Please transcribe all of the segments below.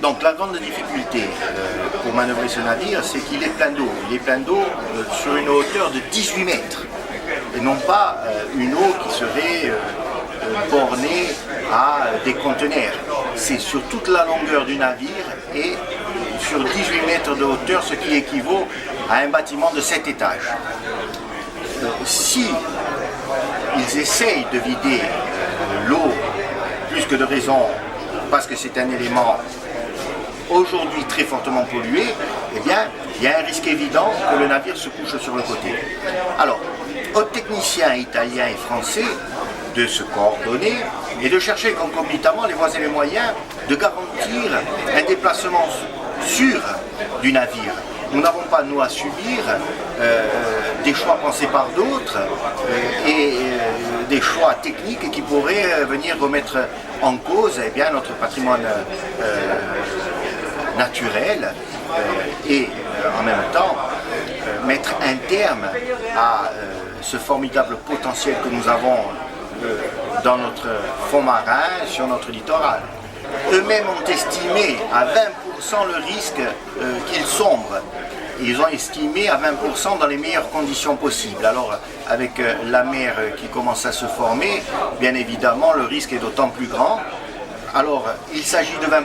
Donc la grande difficulté pour manœuvrer ce navire, c'est qu'il est plein d'eau. Il est plein d'eau sur une hauteur de 18 mètres. Et non pas une eau qui serait bornée à des conteneurs. C'est sur toute la longueur du navire et sur 18 mètres de hauteur, ce qui équivaut à un bâtiment de 7 étages. Si ils essayent de vider l'eau, plus que de raison, parce que c'est un élément aujourd'hui très fortement pollué, eh bien, il y a un risque évident que le navire se couche sur le côté. Alors, aux techniciens italiens et français de se coordonner et de chercher concomitamment les voies et les moyens de garantir un déplacement sûr du navire. Nous n'avons pas, nous, à subir des choix pensés par d'autres et des choix techniques qui pourraient venir remettre en cause notre patrimoine naturel et en même temps mettre un terme à ce formidable potentiel que nous avons dans notre fond marin, sur notre littoral. Eux-mêmes ont estimé à 20% le risque qu'ils sombrent. Ils ont estimé à 20% dans les meilleures conditions possibles. Alors, avec la mer qui commence à se former, bien évidemment, le risque est d'autant plus grand. Alors, il s'agit de 20%.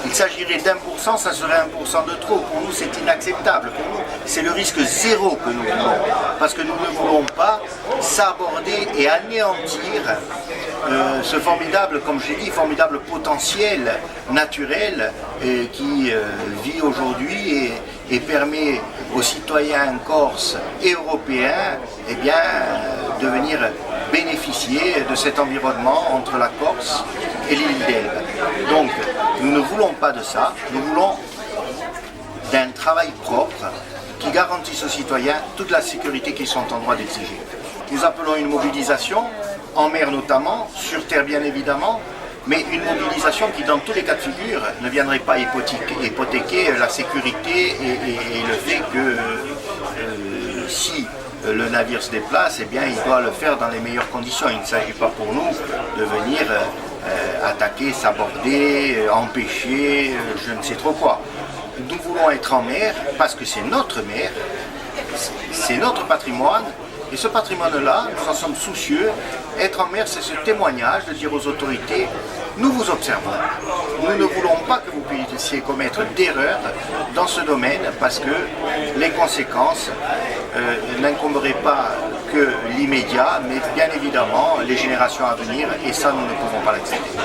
Il s'agirait d'1%, ça serait 1% de trop. Pour nous, c'est inacceptable. Pour nous, c'est le risque zéro que nous voulons. Parce que nous ne voulons pas s'aborder et anéantir ce formidable, comme j'ai dit, formidable potentiel naturel qui vit aujourd'hui et permet aux citoyens corses et européens de venir bénéficier de cet environnement entre la Corse et l'île d'Elbe. Donc, nous ne voulons pas de ça, nous voulons d'un travail propre qui garantisse aux citoyens toute la sécurité qu'ils sont en droit d'exiger. Nous appelons une mobilisation, en mer notamment, sur terre bien évidemment, mais une mobilisation qui, dans tous les cas de figure, ne viendrait pas hypothéquer la sécurité et le fait que si le navire se déplace, il doit le faire dans les meilleures conditions. Il ne s'agit pas pour nous de venir attaquer, s'aborder, empêcher, je ne sais trop quoi. Nous voulons être en mer parce que c'est notre mer, c'est notre patrimoine, et ce patrimoine-là, nous en sommes soucieux. Être en mer, c'est ce témoignage de dire aux autorités, nous vous observons. Nous ne voulons pas que vous puissiez commettre d'erreurs dans ce domaine parce que les conséquences n'incomberaient pas que l'immédiat, mais bien évidemment les générations à venir, et ça, nous ne pouvons pas l'accepter.